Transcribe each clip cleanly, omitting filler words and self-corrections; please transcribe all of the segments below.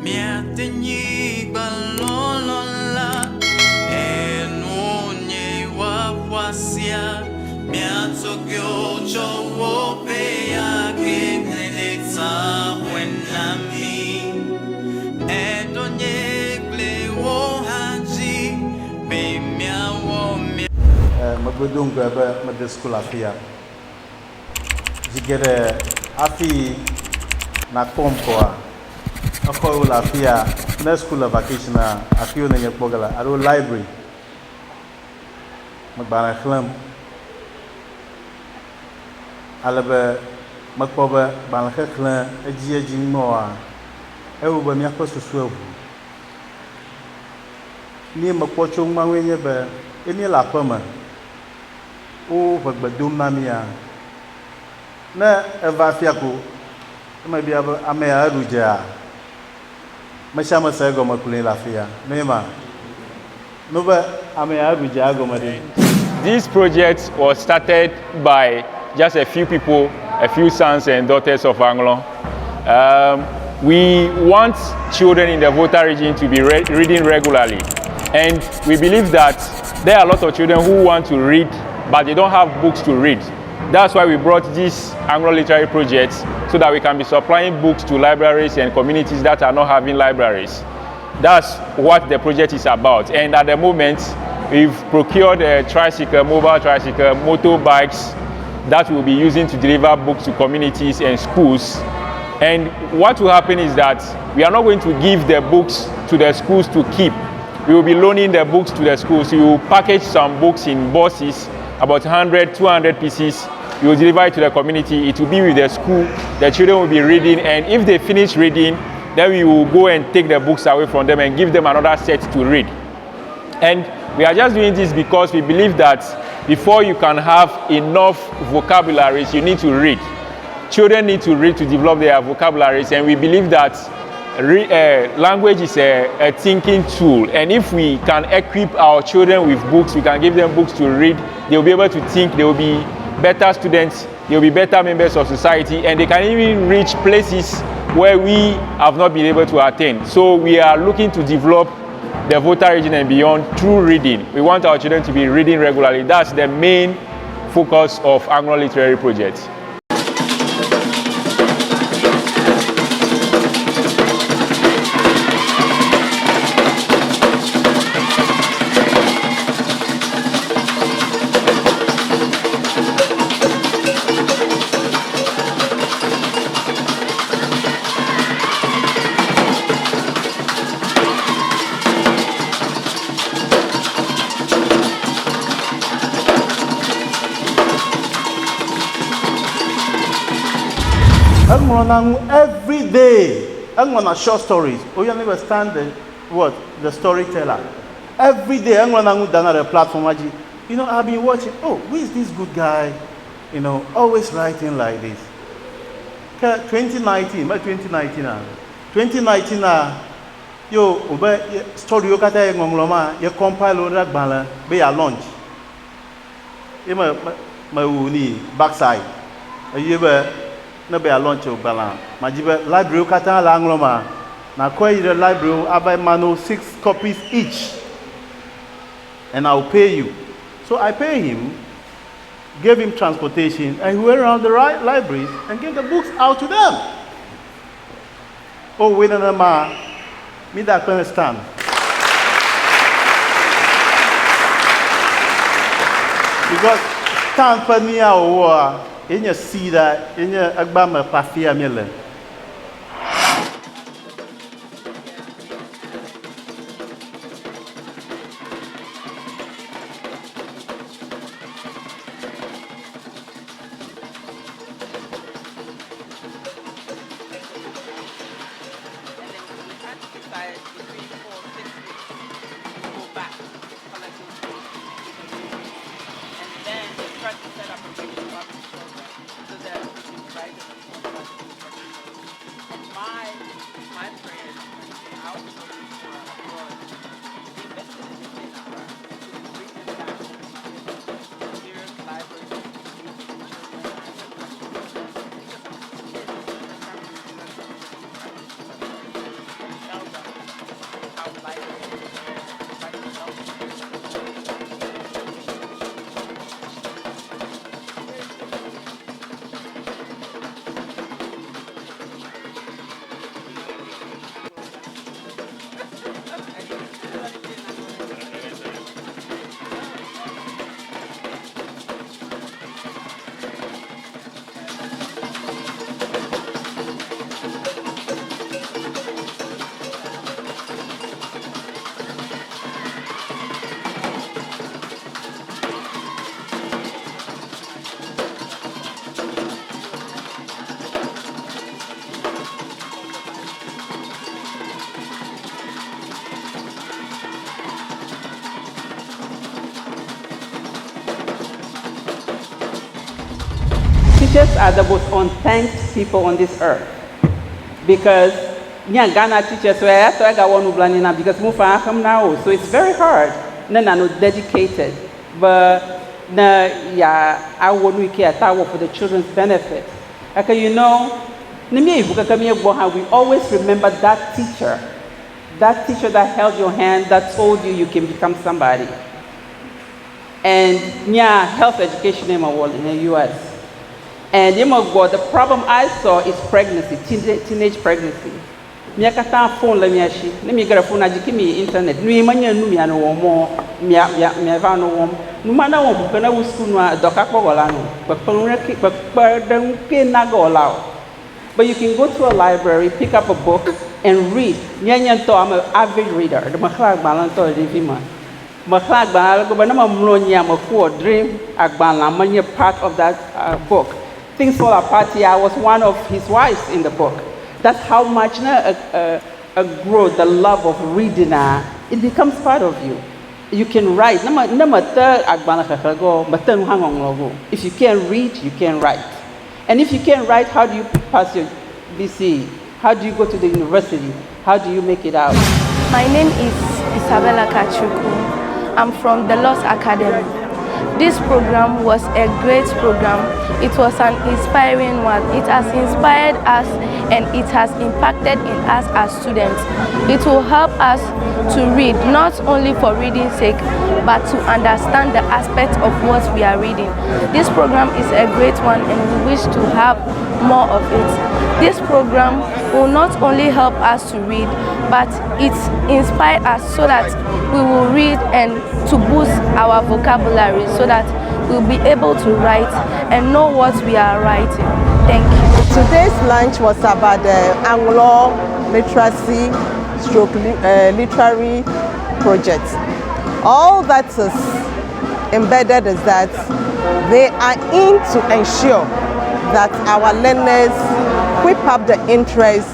Mia tenyi balolola enunye wawasia mia tokyo chowo pe ya kenetsa wenami edonye glewo haji be mia wo mia magudung ba madeskula afia jigere afi na kompoa ako la afia na school vacation afio na nyekbogala aro library magbana khlam alaba makpoba bana khlan ajiya jinnoa ewu ba mi akosusu abu ni makpocho ngmanwenye ba eni la pama o bagbadum na mia na eva fiako ma bia ame aruja mashama sago makule la fia mema no ba ame aruja go made. This project was started by just a few people, a few sons and daughters of Anlo. We want children in the Volta region to be reading regularly, and we believe that there are a lot of children who want to read but they don't have books to read. That's why we brought this Anlo Literary Project, so that we can be supplying books to libraries and communities that are not having libraries. That's what the project is about. And at the moment, we've procured a tricycle, mobile tricycle, motorbikes that we'll be using to deliver books to communities and schools. And what will happen is that we are not going to give the books to the schools to keep. We will be loaning the books to the schools. We will package some books in buses, about 100, 200 pieces. We will deliver it to the community. It will be with the school. The children will be reading, and if they finish reading, then we will go and take the books away from them and give them another set to read. And we are just doing this because we believe that before you can have enough vocabularies, you need to read. Children need to read to develop their vocabularies, and we believe that language is a thinking tool, and if we can equip our children with books, we can give them books to read, they will be able to think, they will be better students, they will be better members of society, and they can even reach places where we have not been able to attain. So we are looking to develop the Volta region and beyond through reading. We want our children to be reading regularly. That's the main focus of Anlo Literary Project. Every day, I'm gonna short stories. Oh, you understand the storyteller. Every day, I'm gonna down the platform. You know, I've been watching. Oh, who is this good guy? You know, always writing like this. 2019, 2019, yo, story you got a ngomloma, you compile on that banner, be a launch. My uni backside. You na be a launch of balan. Majibe library kata la Angloma. Na koi the library abai mano 6 copies each. And I'll pay you. So I pay him, gave him transportation, and he went around the libraries and gave the books out to them. Oh, wait a minute, me that can stand. Because stand for me or in your cedar, in your agbama pafia miller. Teachers are the most unthanked people on this earth because Ghana teachers were because now, so it's very hard. No, dedicated, but I wouldn't care for the children's benefit. Okay, you know, we always remember that teacher that held your hand, that told you can become somebody. And health education in the U.S. And the problem I saw is pregnancy, teenage pregnancy. Me akata phone la me ashi ne me gara phone ajiki me internet no manya nu me anu wo mo me va no wo no mana wo bu kana wo school no doka kpogola no na gola. But you can go to a library, pick up a book and read. Nyanya to I'm an average reader. The makhlak balan to revima makhlak balan go bana mamlonya mako dream agbala manya part of that book. Things fall apart here. I was one of his wives in the book. That's how much growth, the love of reading, it becomes part of you. You can write. If you can't read, you can write. And if you can't write, how do you pass your BC? How do you go to the university? How do you make it out? My name is Isabella Kachuku. I'm from the Lost Academy. This program was a great program. It was an inspiring one. It has inspired us and it has impacted in us as students. It will help us to read, not only for reading's sake, but to understand the aspect of what we are reading. This program is a great one and we wish to have more of it. This program will not only help us to read, but it inspires us so that we will read and to boost our vocabulary so that we'll be able to write and know what we are writing. Thank you. Today's lunch was about the Anlo Literary Project. All that is embedded is that they are in to ensure that our learners whip up the interest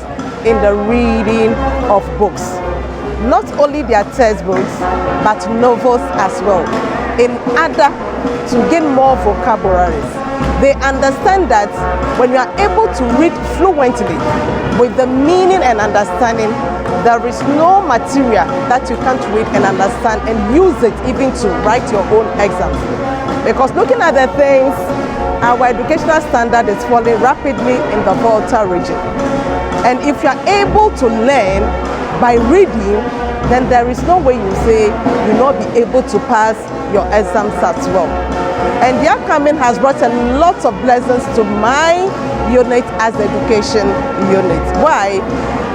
in the reading of books. Not only their textbooks, but novels as well, in order to gain more vocabularies. They understand that when you are able to read fluently with the meaning and understanding, there is no material that you can't read and understand and use it even to write your own exams. Because looking at the things, our educational standard is falling rapidly in the Volta region. And if you are able to learn by reading, then there is no way you say you will not be able to pass your exams as well. And their coming has brought a lot of blessings to my unit as the education unit. Why?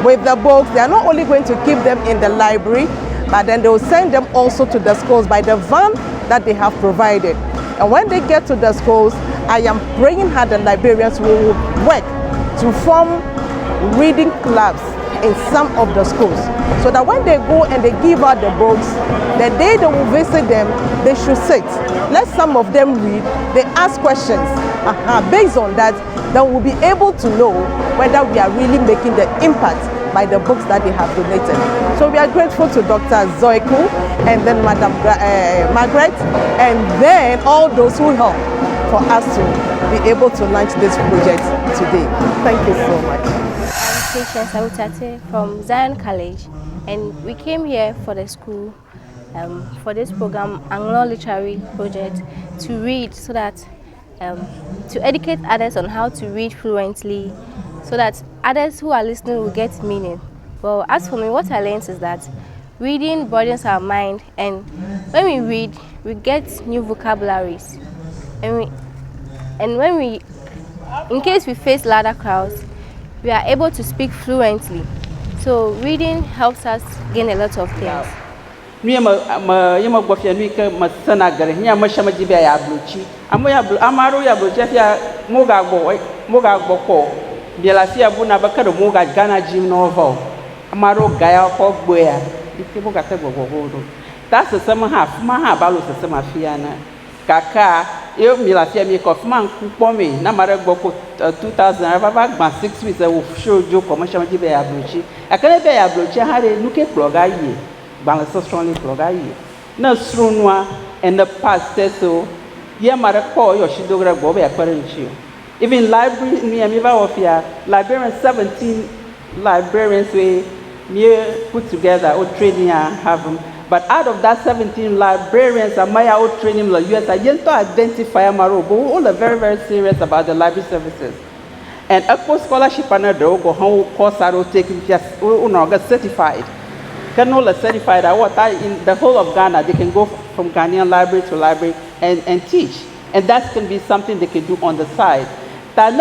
With the books, they are not only going to keep them in the library, but then they will send them also to the schools by the van that they have provided. And when they get to the schools, I am praying hard the librarians will work to form reading clubs in some of the schools, so that when they go and they give out the books, the day they will visit them, they should sit. Let some of them read, they ask questions. Based on that, then we'll be able to know whether we are really making the impact by the books that they have donated. So we are grateful to Dr. Zoiku and then Madam Margaret, and then all those who help for us to be able to launch this project today. Thank you so much. Francis Everlove Tay from Zion College, and we came here for the school for this program, Anlo Literary Project, to read so that to educate others on how to read fluently, so that others who are listening will get meaning. Well, as for me, what I learned is that reading broadens our mind, and when we read, we get new vocabularies, and when we, in case we face larger crowds, we are able to speak fluently. So reading helps us gain a lot of things. That's the summer half. My balos the summer fiana. Kaka, you milafia make of man for me. Namara Boko 2000, I have back 6 weeks. I will show you commercial Jibea Bruchi. I can't bear Bruchi. I had a look at Plogai, balance so strongly Plogai. No Strunwa and the past so. Yamara call your Shidogra Bobby according to you. Even library, me and librarians, 17 librarians we put together or training and have them. But out of that 17 librarians, I might out training the US. I just to identify all are very, very serious about the library services. And a post scholarship another go how course I will take just get certified. Can all certified I what in the whole of Ghana they can go from Ghanaian library to library and teach. And that can be something they can do on the side. And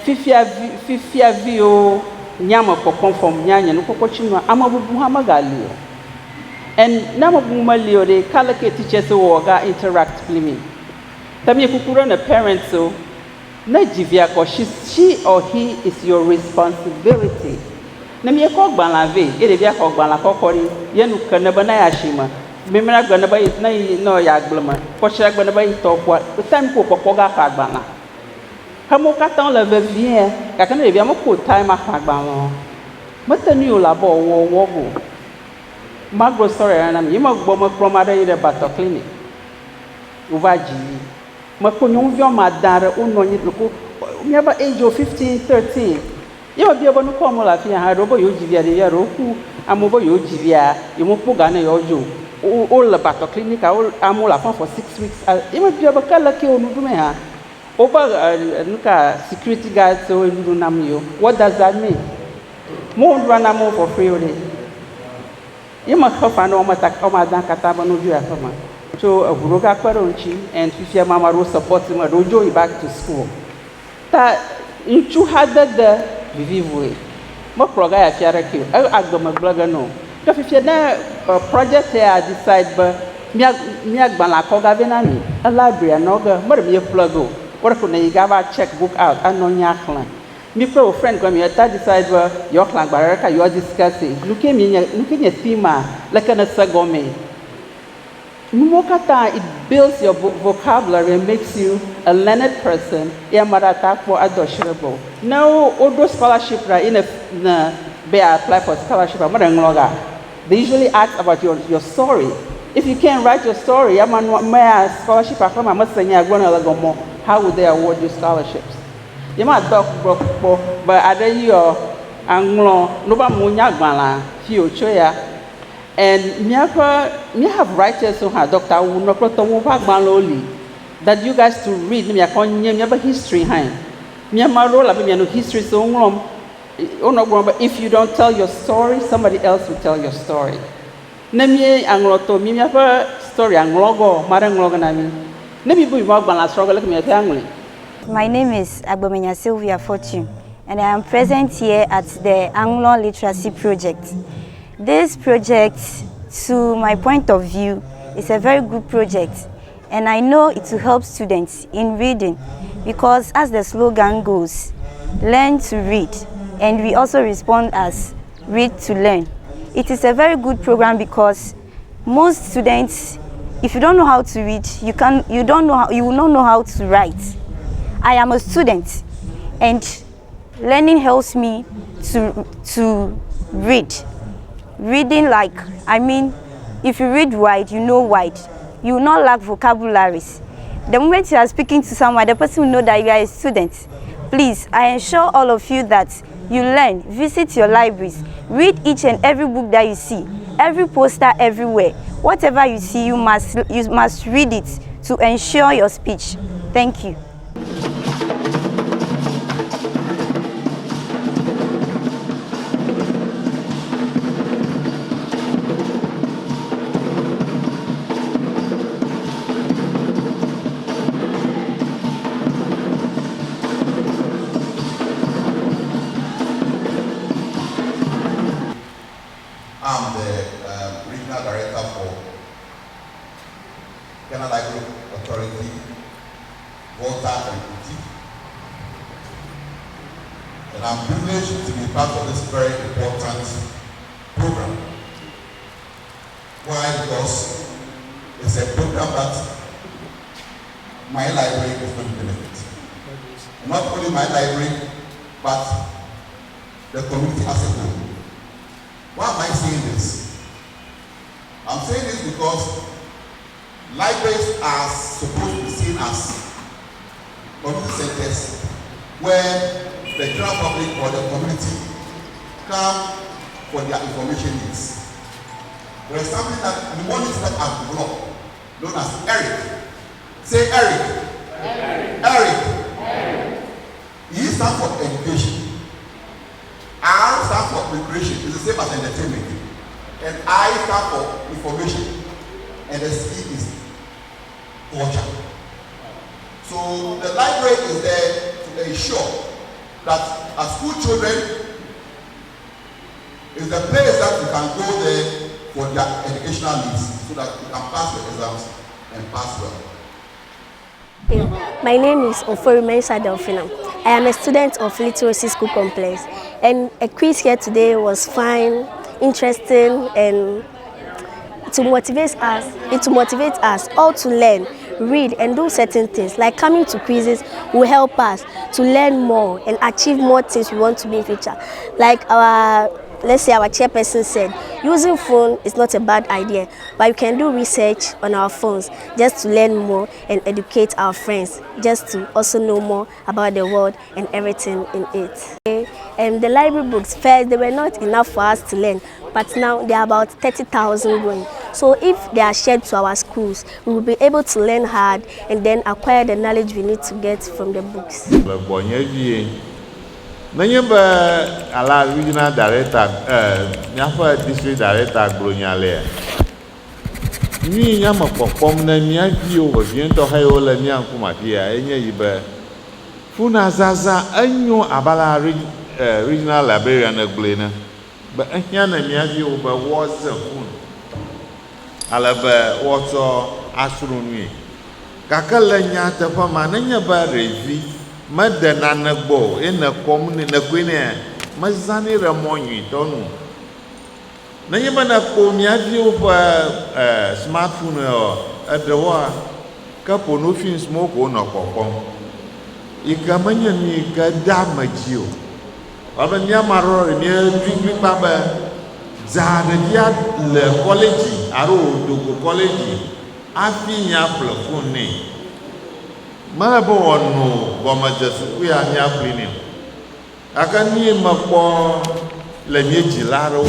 fifia view nyama popon from nyanya no kokochino amabubu hamagalio. And namabu malio they calculate teachers who interact with me. Tami kukuro na parents so na jivia ko she or he is your responsibility. Na mi ko gban la ve e de bia ko gban la kokori ye nu kana bana ya shima. Me mena gban ba na no ya gbloma. Ko shira gban ba to kwa time ko ga ka gban la. Kamo katan le vivien ka kana de bia mo ko time ka gban lo. Mo tanu la bo wo go. Magro story na mi mo gbo mo promada ire bato clinic. Uvaji makonyon vio madare unonyi loko miaba age of 15 13 yo bia bonu ko mo la fi ha robo yo jivia de ya roku amobo yo jivia imo poga na yo jo o la bato clinic amo la for 6 weeks imo bia ba kala ke onu dume ha over nuka security guards so ndu nam yo. What does that mean? Mo run am for free only imo khafa no mata o ma dan kata ba no ju ya fama. So Guruga Kwaronchi and Fifia Mama Rose support him Rojo back to school. Ta inchu had the vivive. Mo proga ya fiara ki. Agoma blogger no. Ka Fifia na project here decide ba mi agbala ko ga venani. A library no ga mo mi plugo. What ko na igava checkbook out anonya klan. Mi pro friend go mi ta decide ba your klan baraka you discussing. Look at me thema like an sagome. Mukata, it builds your vocabulary and makes you a learned person. Now, all those scholarships are in a apply for scholarship. They usually ask about your story. If you can't write your story, scholarship. How would they award you scholarships? You might talk but other year, Anglo, Noba future. And me have writers who have Dr. that you guys to read. Me have history behind. Me have history so but if you don't tell your story, somebody else will tell your story. Me anglo me have story anglo na mi. My name is Agbomenya Sylvia Fortune, and I am present here at the Anlo Literary Project. This project, to my point of view, is a very good project, and I know it will help students in reading because, as the slogan goes, learn to read, and we also respond as read to learn. It is a very good program because most students, if you don't know how to read, you will not know how to write. I am a student, and learning helps me to read. Reading, if you read wide, you know wide. You will not lack vocabularies. The moment you are speaking to someone, the person will know that you are a student. Please, I assure all of you that you learn, visit your libraries, read each and every book that you see, every poster everywhere. Whatever you see, you must read it to ensure your speech. Thank you. I'm the regional director for Ghana Library Authority, Volta and Uti. And I'm privileged to be part of this very important program. Why? Because it's a program that my library is going to benefit. Not only my library, but the community as a whole. Why am I saying this? I'm saying this because libraries are supposed to be seen as community centers where the general public or the community come for their information needs. There is something that we want to set up developed, known as ERIC. Say ERIC. ERIC. E stands for education. R stands for recreation. It's the same as entertainment. And I stand for information. And the C is culture. So the library is there to ensure that as school children is the place that you can go there for their educational needs so that you can pass your exams and pass well. My name is Oforimensa Delphina. I am a student of Literacy School Complex, and a quiz here today was fine, interesting, and to motivate us all to learn, read, and do certain things. Like coming to quizzes will help us to learn more and achieve more things we want to be in future. Like let's say our chairperson said, using phone is not a bad idea, but you can do research on our phones just to learn more and educate our friends, just to also know more about the world and everything in it. And the library books, first, they were not enough for us to learn, but now they are about 30,000 going. So if they are shared to our schools, we will be able to learn hard and then acquire the knowledge we need to get from the books. Nanyamba ala regional director, nyafa district director Glonyale. Ni nyama popom na nyagi o viento hayo la nyanku matia enye yibe. Funa zaza anyo abala regional librarian Glena. Ba enya na nyagi o ba was fun. Ala ba wato asrunwi. Kakala nyata pa mananya ba revi. Madana nagbo ena komune nakwene mazani ramonyi tonu na yeba na ko miadi opa smartphone o adewa kapo no fin smoke o na kokon ikamanya ni ka damagio aba nyamaro ni dwigwi baba za dia le college aro do college afi nya plafone ni Marabo ono boma jesu ya nya plini aka ni mapo le meji laro.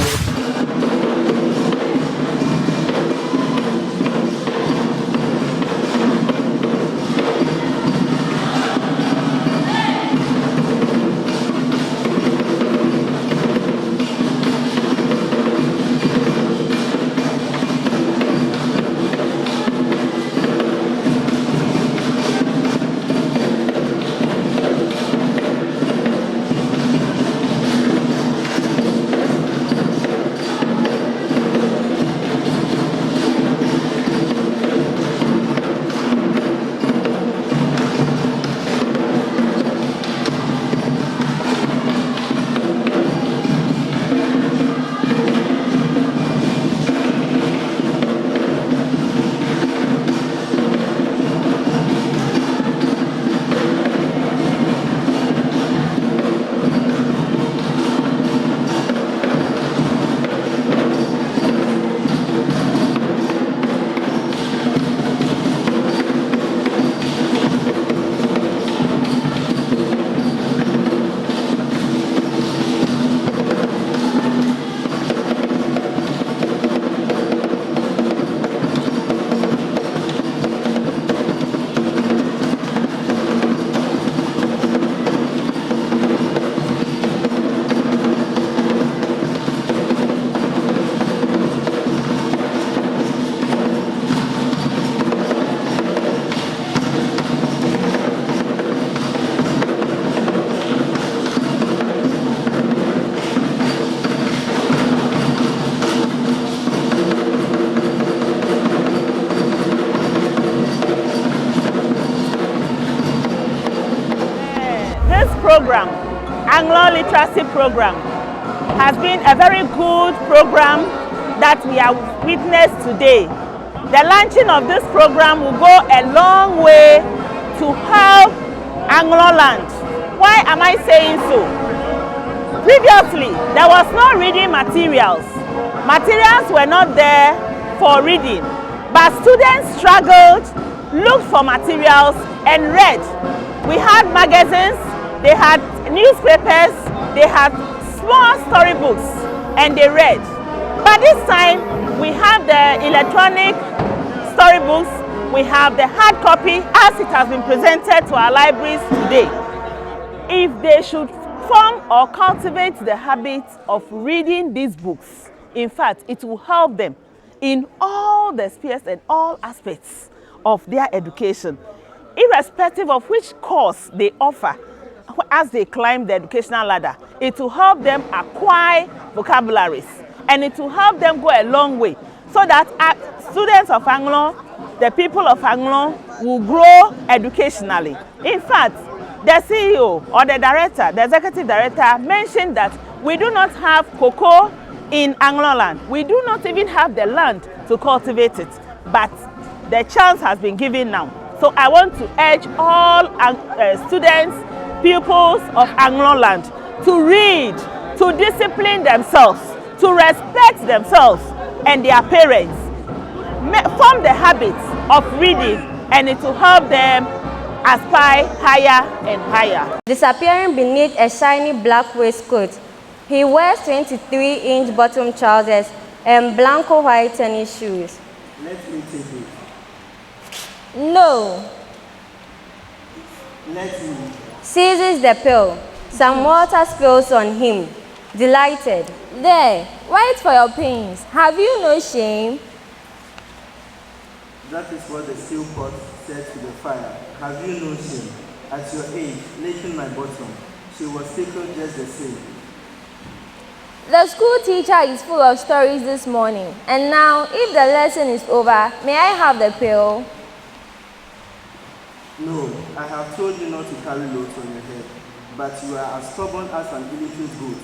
program, Anlo Literacy Program, has been a very good program that we have witnessed today. The launching of this program will go a long way to help Ewe-land. Why am I saying so? Previously, there was no reading materials. Materials were not there for reading, but students struggled looked for materials and read. We had magazines, they had newspapers, they had small storybooks, and they read. But this time, we have the electronic storybooks, we have the hard copy as it has been presented to our libraries today. If they should form or cultivate the habit of reading these books, in fact, it will help them in all the spheres and all aspects of their education, irrespective of which course they offer as they climb the educational ladder. It will help them acquire vocabularies, and it will help them go a long way so that students of Anglo, the people of Anglo, will grow educationally. In fact, the CEO or the director, the executive director, mentioned that we do not have cocoa in Anglo-land. We do not even have the land to cultivate it, but the chance has been given now. So I want to urge all students, pupils of Anglo-land to read, to discipline themselves, to respect themselves and their parents, form the habit of reading, and it will help them aspire higher and higher. Disappearing beneath a shiny black waistcoat, he wears 23-inch bottom trousers and blanco white tennis shoes. Let me take it. No. Let me. Seizes the pill. Some water spills on him. Delighted. There, wait for your pains. Have you no shame? That is what the steel pot said to the fire. Have you no shame? At your age, licking my bottom, she was tickled just the same. The school teacher is full of stories this morning. And now, if the lesson is over, may I have the pill? No, I have told you not to carry loads on your head, but you are as stubborn as an illiterate goat.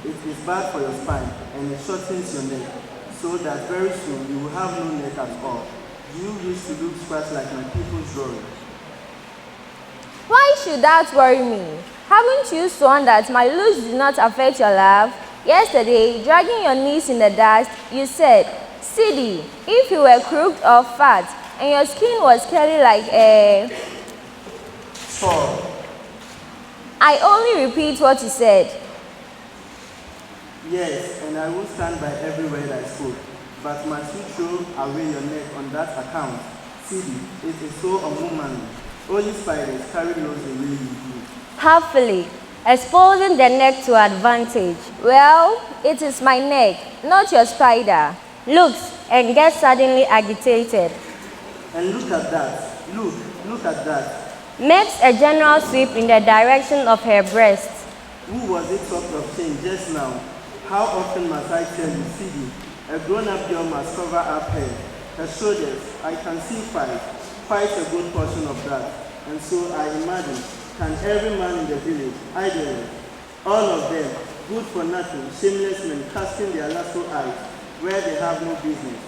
It is bad for your spine, and it shortens your neck, so that very soon you will have no neck at all. You used to look scratched like my people's drawing. Why should that worry me? Haven't you sworn that my looks did not affect your laugh? Yesterday, dragging your knees in the dust, you said, Sidi, if you were crooked or fat, and your skin was curly like a... Saul. I only repeat what you said. Yes, and I will stand by every word I spoke. But must you throw away your neck on that account? Sidi, it is so unwomanly. Only spiders carry loads the way you do. Happily, exposing the neck to advantage. Well, it is my neck, not your spider. Looks and gets suddenly agitated. And look at that. Look at that. Makes a general sweep in the direction of her breast. Who was it talked of change just now? How often must I tell you, Sidi? A grown-up girl must cover up her shoulders. I can see quite a good portion of that. And so I imagine, can every man in the village, idlers, all of them, good for nothing, shameless men, casting their lasso eyes where they have no business.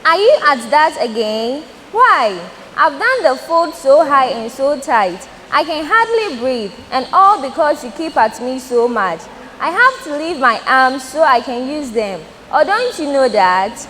Are you at that again? Why? I've done the fold so high and so tight. I can hardly breathe, and all because you keep at me so much. I have to leave my arms so I can use them. Or don't you know that?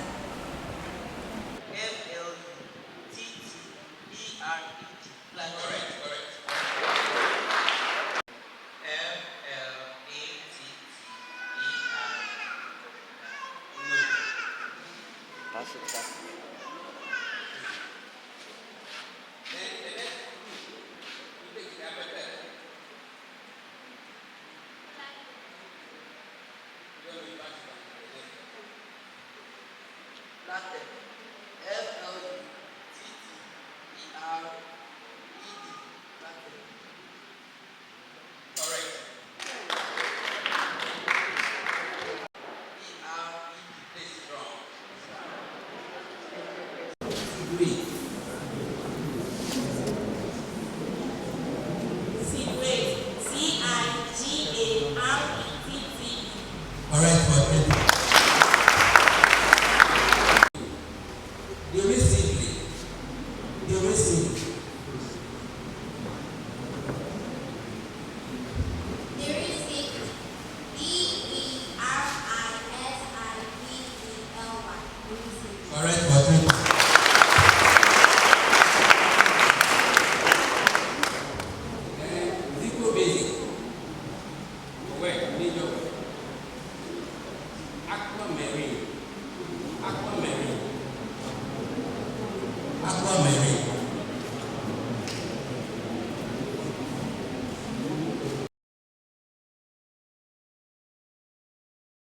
Aquamarine.